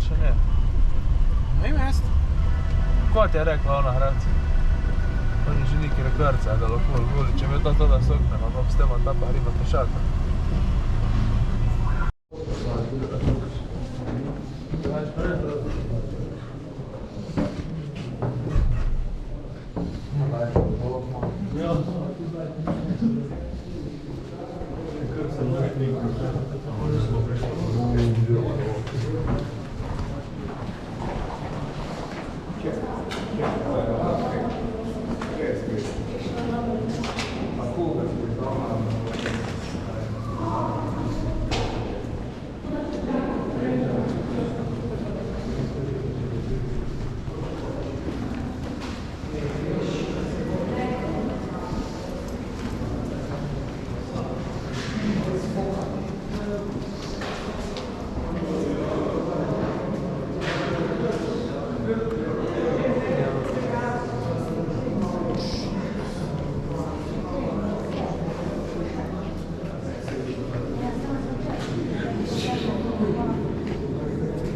više ne. A ima jeste. Ko ti je rekla ona hranci? Oni že neki rekarca, da lahko voli, če me to tada sokne, imam s tema tapa riba pešaka.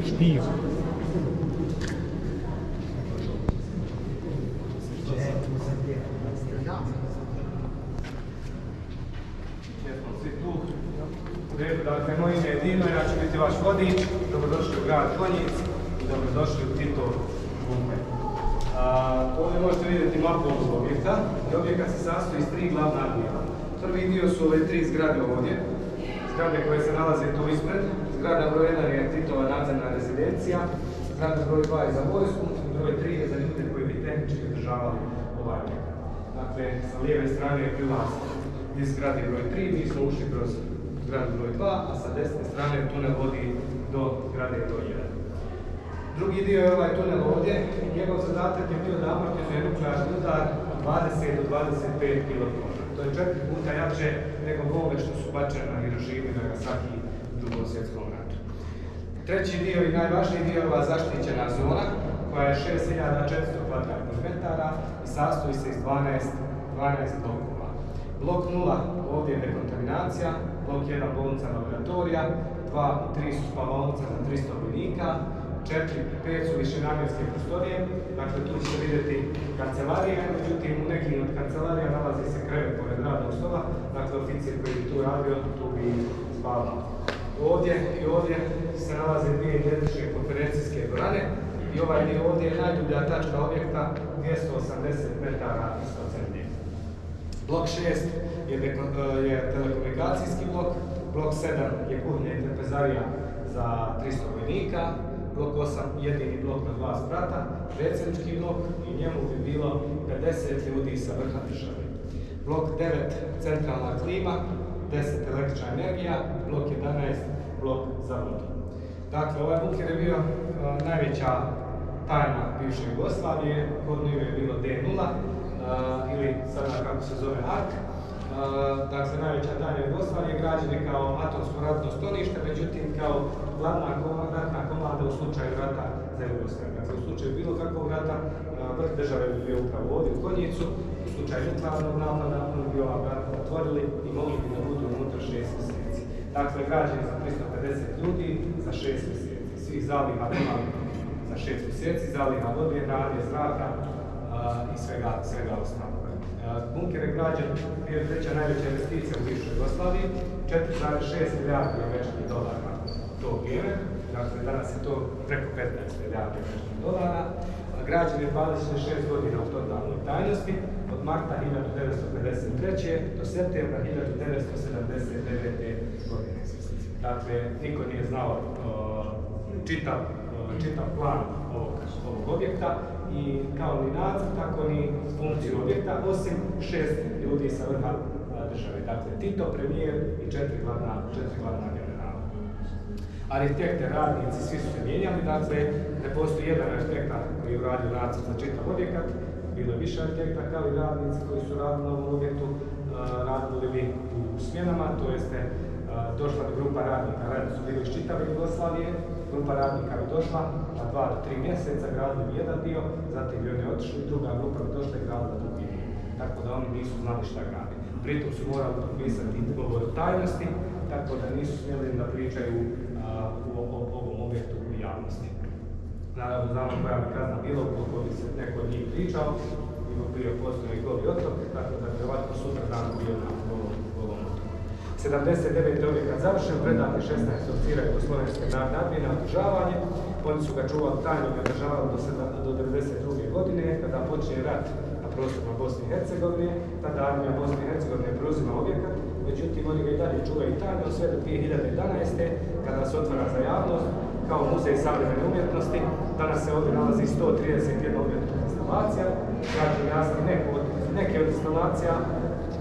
Špiju. Dakle, moje ime je Dino, ja ću biti vaš vodič. Dobrodošli u grad Konjic i dobrodošli u Titov bunker. Ovdje možete vidjeti mapu ovog objekta. Objekat se sastoji iz 3 glavna dijela. Prvi dio su ove 3 zgrade ovdje. Zgrade koje se nalaze tu ispred. Zgrada broj 1 je Titova nadzemna rezidencija. Zgrada broj 2 je za vojsku i broj 3 je za ljude koji bi tehnički održavali ovaj objekat. Dakle, sa lijeve strane je prilaz iz zgrade broj 3, mi smo ušli kroz zgradu broj 2, a sa desne strane tunel vodi do zgrade broj 1. Drugi dio je ovaj tunel ovdje i njegov zadatak je bio da amortizuje nuklearni udar 20 do 25 kilotona. To je 4 puta jače nego bombe što su bačene na Hirošimu i Nagasaki u Drugom svjetskom ratu. Treći dio i najvažniji dio je ova zaštićena zona koja je 6400 kvadratnih metara i sastoji se iz 12 blokova. Blok 0 ovdje je dekontaminacija, blok 1 bolnica laboratorija, 2 i 3 su spavaonica za 300 vojnika, 4 i 5 su višenamjenske prostorije, dakle tu ćete vidjeti kancelarije, međutim u nekim od kancelarija nalazi se krevet pored radnog stola, dakle oficir koji bi tu radio, tu bi spavao. Ovdje i ovdje se nalaze 2 identične konferencijske dvorane i ovaj dio ovdje je najdublja tačka objekta, 280 metara ispod zemlje. Blok 6 je telekomunikacijski blok, blok 7 je kuhinja i trpezarija za 300 vojnika, blok 8 jedini blok na 2 sprata, predsjednički blok i njemu bi bilo 50 ljudi sa vrha države. Blok 9 centralna klima, 10 električna energija, blok 11 blok za vodu. Dakle, ovaj bunker je bio najveća tajna bivše Jugoslavije, kodno ime je bilo D0 ili sada kako se zove ARK. Dakle, najveća tajna Jugoslavije građen je kao atomsko ratno stolište, međutim kao glavna ratna komanda u slučaju rata za Jugoslaviju. Dakle, u slučaju bilo kakvog rata, vrh države bi bio upravo ovdje u Konjicu, u slučaju nuklearnog napada, oni bi ova vrata otvorili i mogli bi da budu unutra 6 mjeseci. Dakle, građen za 350 ljudi za 6 mjeseci. Svih zaliha imali za 6 mjeseci, zaliha vode, hrane, zraka i svega ostalog. Bunker je građen, bio je treća najveća investicija u bivšoj Jugoslaviji, 4,6 milijardi američkih dolara to vrijeme, dakle danas je to preko 15 milijardi američkih dolara. Građen je 26 godina u totalnoj tajnosti, od marta 1953. do septembra 1979. godine. Dakle, niko nije znao čitav plan ovog objekta i kao ni nacrt, tako ni funkciju objekta, osim 6 ljudi sa vrha države. Dakle, Tito, premijer i 4 glavna generala. Arhitekte, radnici, svi su se mijenjali, dakle, ne postoji jedan arhitekta koji je uradio nacrt za čitav objekat, bilo je više arhitekta kao i radnici koji su radili na ovom objektu, radili bi u smjenama, to jeste došla bi grupa radnika, radnici su bili iz čitave Jugoslavije, grupa radnika bi došla na 2 do 3 mjeseca, gradili bi jedan dio, zatim bi oni otišli, druga grupa bi došla i gradila drugi dio. Tako da oni nisu znali šta grade. Pritom su morali potpisati ugovor o tajnosti, tako da nisu smjeli da pričaju o ovom objektu u javnosti. naravno znamo koja bi kazna bila ukoliko bi se neko od njih pričao, ima bio postoji Goli otok, tako da bi ovako sutra dan bio na Golom otoku. 79. objekat završen, predati 16 oficira Jugoslovenske narodne armije na održavanje. Oni su ga čuvali tajno i održavali do 1992. godine, kada počinje rat na prostorima Bosne i Hercegovine. Tada armija Bosne i Hercegovine preuzima objekat, međutim oni ga i dalje čuvaju tajno sve do 2011. kada se otvara za javnost kao muzej savremene umjetnosti. Danas se ovdje nalazi 131 umjetnička instalacija. Ja ću jasniti neke od instalacija.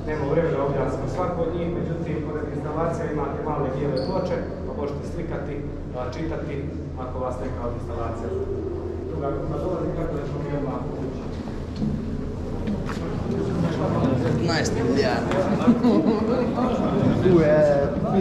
Nema vremena objasniti svaku od njih, međutim, pored instalacija imate male bijele ploče, pa možete slikati, čitati ako vas neka od instalacija. Druga grupa dolazi, kako da ćemo mi odmah ući? 15 milijardi. Tu je 2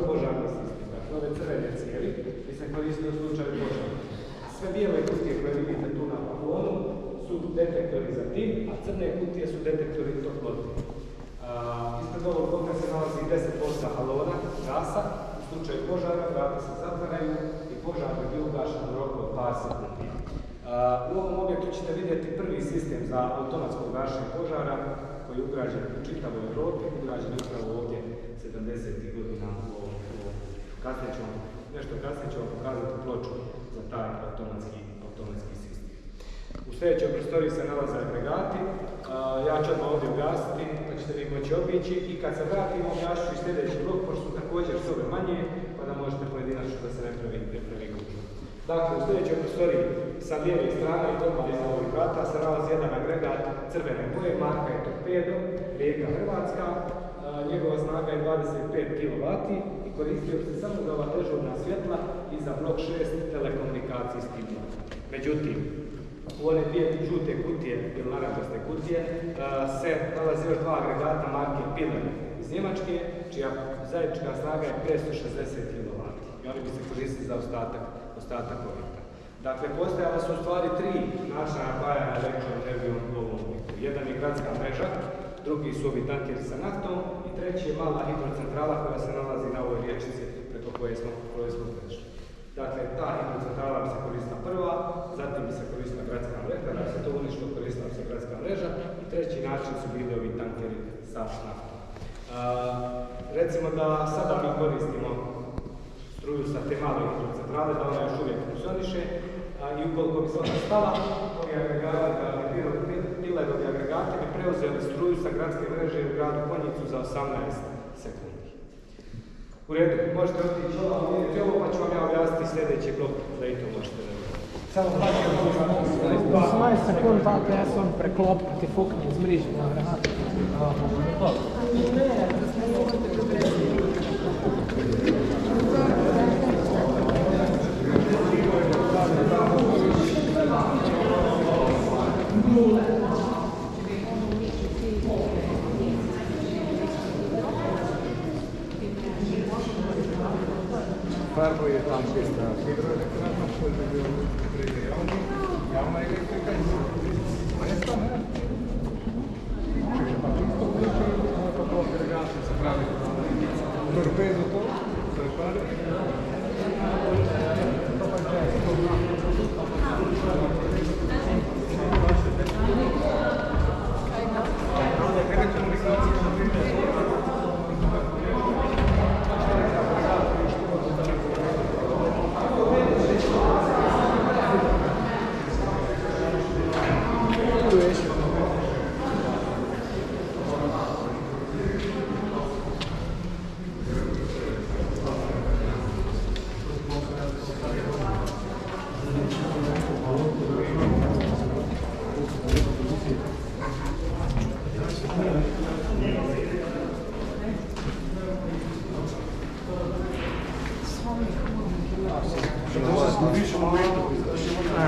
Požarni sistem, dakle ove crvene cijevi i se koriste u slučaju požara. Sve bijele kutije koje vidite tu na balonu su detektori za dim, a crne kutije su detektori toplote. Ispred ovog bloka se nalazi 10% halona, gasa. U slučaju požara vrata se zatvaraju i požar bi bio ugašen u roku od par sekundi. U ovom objektu ćete vidjeti prvi sistem za automatsko gašenje požara koji je ugrađen u čitavoj Evropi, ugrađen upravo ovdje 70. godina u ovom nešto kasnije ću vam pokazati ploču za taj automatski sistem. U sljedećoj prostoriji se nalaze agregati, ja ću odmah ovdje ugasiti, pa ćete vi moći obići i kad se vratimo objašnju i sljedeći blok, pošto su također sobe manje, pa da možete pojedinačno da se ne pravi gužva. Dakle, u sljedećoj prostoriji sa lijeve strane i odmah iza ovih vrata se nalazi jedan agregat crvene boje, marka je Torpedo, Rijeka Hrvatska. Njegova snaga je 25 kW i koristio se samo za ova dežurna svjetla i za blok 6 telekomunikacijski blok. Međutim, u one dvije žute kutije ili narančaste kutije se nalazi još dva agregata marke Piller iz Njemačke, čija zajednička snaga je 560 kW i oni bi se koristili za ostatak objekta. Dakle, postojala su u stvari tri načina napajanja električnom energijom u ovom objektu. Jedan je gradska mreža, drugi su ovi tankeri sa naftom i treći je mala hidrocentrala koja se nalazi na ovoj riječici preko koje smo prešli. Dakle, ta hidrocentrala bi se koristila prva, zatim bi se koristila gradska mreža, da bi se to uništilo koristila bi se gradska mreža i treći način su bili ovi tankeri sa naftom. Recimo da sada mi koristimo struju sa te male hidrocentrale, da ona još uvijek funkcioniše i ukoliko bi se ona stala, ovi agregati, Pillerovi agregati bi preuzeli struju sa gradske mreže u gradu Konjicu za 18 sekundi. U redu, možete otići ovo, pa ću vam ja objasniti sljedeći blok, da i to možete vidjeti. Samo 18 sekund, tako ja sam preklop, ti fukni iz mriže na agregatu. Prvo je tam čista hidroelektrana, koji bi bio pregrijavanje, javna elektrika i mesta, ne? Pa čisto priče, ovo to agregacija se pravi torpedo to, prepare.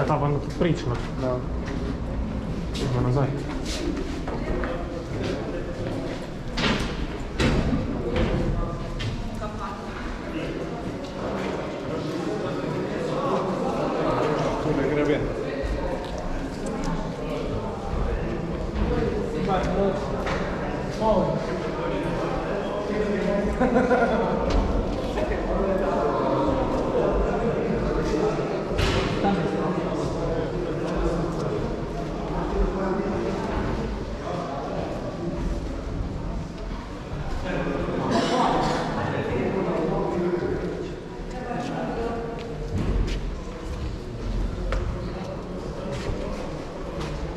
Tamo prično. Da. Idemo nazaj. Tu ne grebe.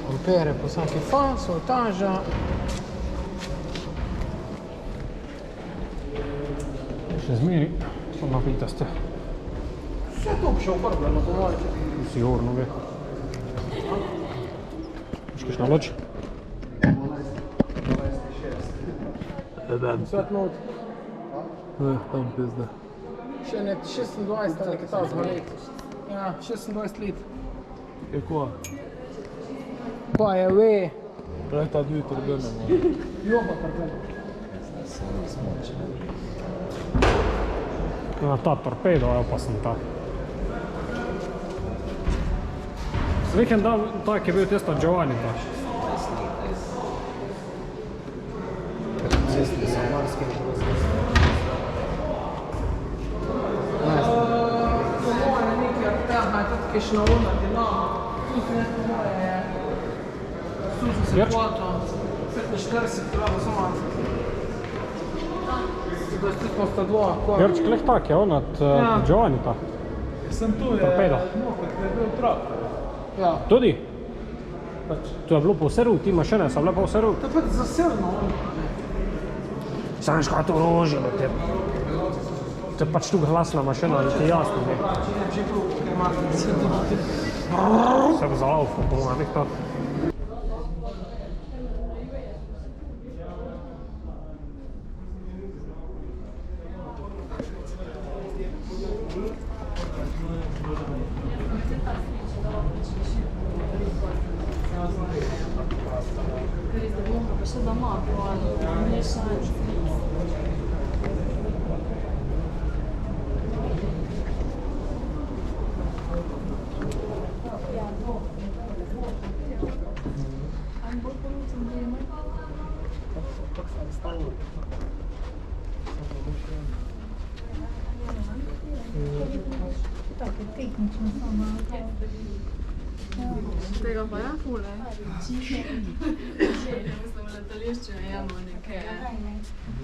Ampere po svaki faz, voltaža. Še zmeri, samo napitaste. Sve to bi še uporabljeno po mojem. Sigurno bi. Škaš naloč? 12.6. Svet not. Tam pizda. Še ne 26, ali nekaj tazga let. Ja, 26 let. Je ko? Pa je ve. Leta 2 turbine. Jogo torpedo. Ta torpedo je opasen ta. Vikend dan tak je bil tisto Giovanni ta. Po moje nekaj arteha je tudi kakšna ona dinama. Tudi neko moje je. Suzu se kvoto. 45 kg samo. Da je tudi sta dva. Grčk leh tak je on od Giovanni ta. Sem tu je, Torpedo. moped, je bil trak. Ja. Tudi? To je bilo po vse ruti, mašine so bile po vse ruti. To je pač zasilno ono. Sam škaj to uložilo te. To je pač tu glasna mašina, da ti je jasno. Če ne že prav, ker imate zasilno. Se bo zalaufal, po mojem, to. Še doma, mešanje. Tako tehnično samo. Tega pa ja fule. Mislim, v letališču imamo neke...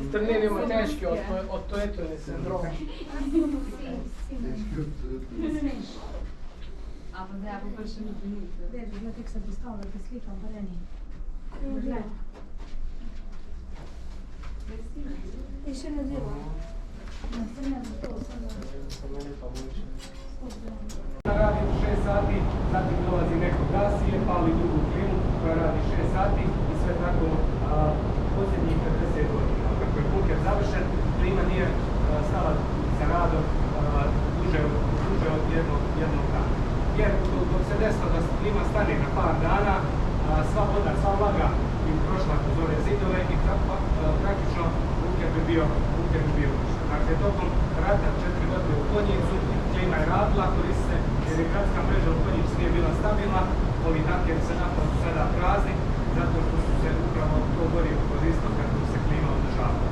Strnjeni ima težki od Toyetovni sindrom. A pa zdaj, pa prvi še ni minute. Zdaj, kako se postavlja, ki slikam, pa reni. Ti še ne dela. Radi 6 sati, zatim dolazi neko gasije, pali drugu klimu koja radi 6 sati i sve tako posljednjih 50 godina. Kako je bunker završen, klima nije stala sa radom duže od jednog dana. Jer dok se desilo da klima stane na par dana, sva voda, sva vlaga bi prošla kroz ove zidove i praktično bunker bi bio ušten. Dakle, tokom rata 4 godine u Konjicu klima je radila, koristi se jer je gradska mreža u Konjicu nije bila stabilna, ovi tankeri se napad su sada prazni, zato što su se upravo to gorivo koristilo kako se klima održavala.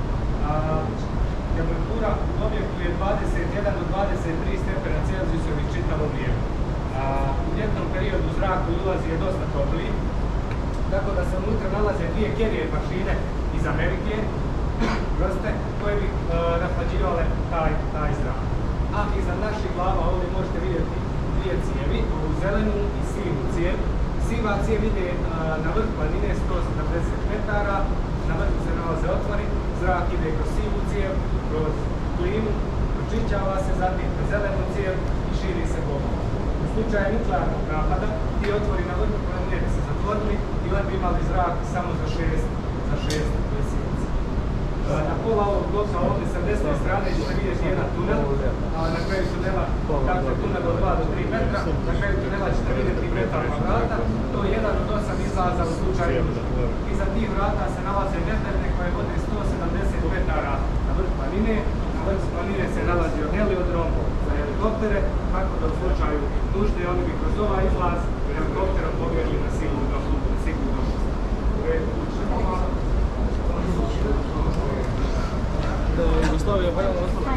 Temperatura u objektu je 21 do 23 stepena Celzijusovih čitavo vrijeme. U ljetnom periodu zrak koji ulazi je dosta topliji, tako da se unutra nalaze dvije carrier mašine iz Amerike, vrste koje bi nahlađivale taj zrak. A iza naših glava ovdje možete vidjeti dvije cijevi, ovu zelenu i sivu cijev. Siva cijev ide na vrh planine 170 metara, na vrhu se nalaze otvori, zrak ide kroz sivu cijev, kroz klimu, pročišćava se, zatim kroz zelenu cijev i širi se bokom. U slučaju nuklearnog napada, ti otvori na vrhu planine bi se zatvorili i onda bi imali zrak samo za 6 mjeseci. Na pola ovog bloka ovdje sa desne strane ćete vidjeti jedan tunel, na kraju tunela, dakle tunel od 2 do 3 metra, na kraju tunela ćete vidjeti metalna vrata, to je jedan od 8 izlaza u slučaju nužde. Iza tih vrata se nalaze veterne koje vode 170 metara na vrh planine, na vrh planine se nalazio heliodrom za helikoptere, tako da u slučaju nužde oni bi kroz ovaj izlaz helikopterom pobjegli na sigurnu došlost. Da Jugoslavija vajala ostala.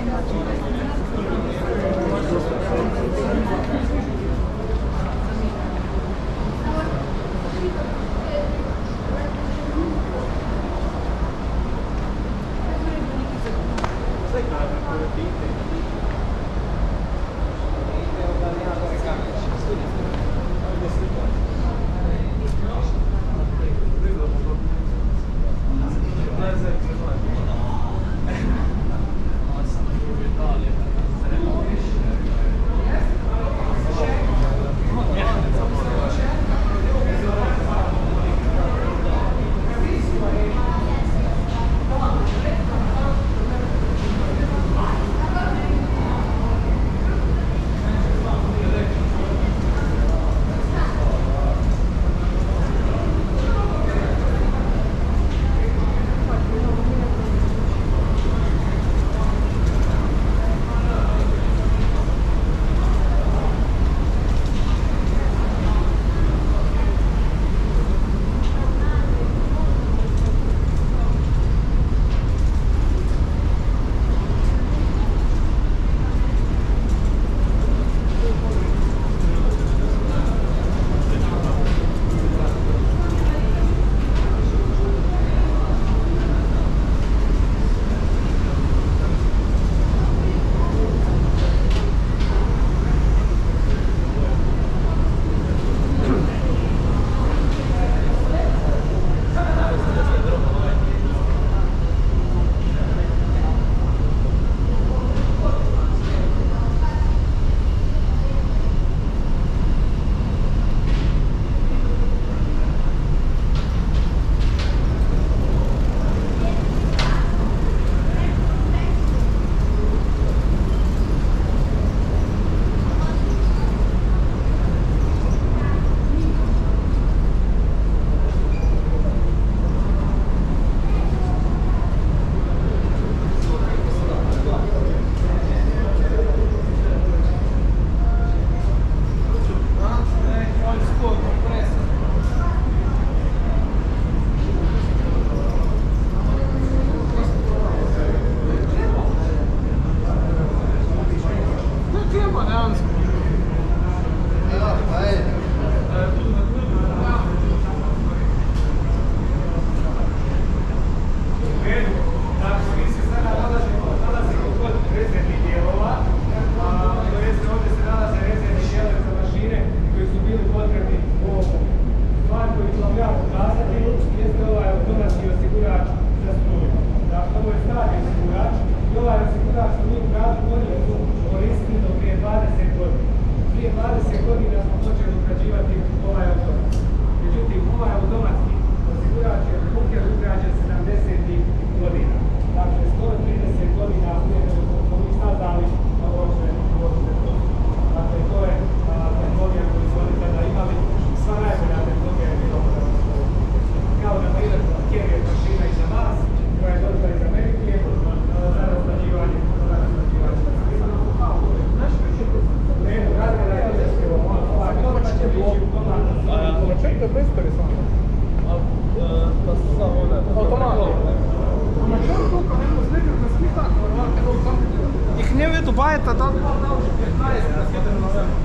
Dubaj, tada dal že 15, da skete na vrhu.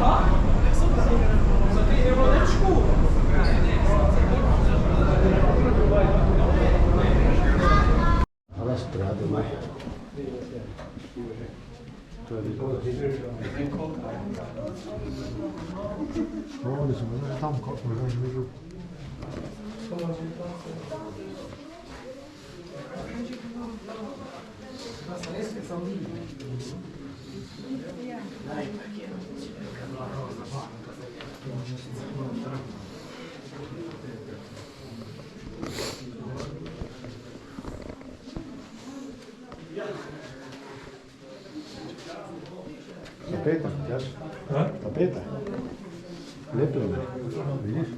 Da? Za ti je bilo nečku. Alla strada, ma oni su me tamo kako me među. Tapeta, ja? Tapeta. Lepo je. Vidiš?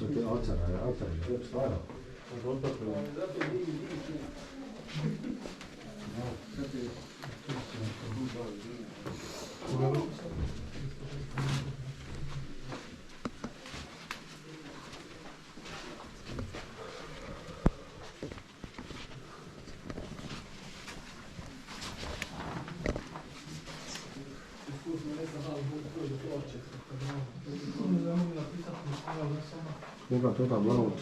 Za te avcare, to je stvarno. Koga to tam malo?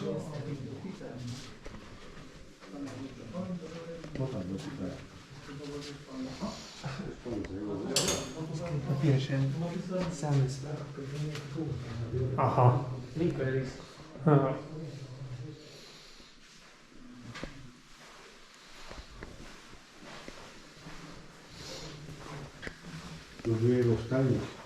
Aha. Aha. Dobijevo stavljati.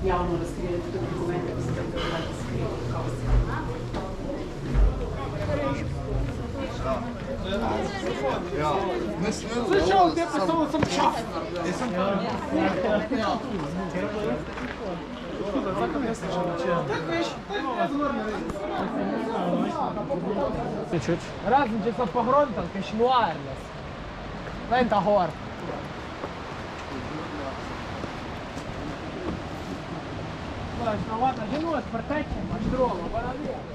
Javno razkrivati tudi dokumente, ki se da trebati skrivati kao Začel te pa samo sam čas. Razen če so pogrontal, kaj šnuarnes. Venta hor. Znaš, na vata, že noč preteče, imaš drogo, pa na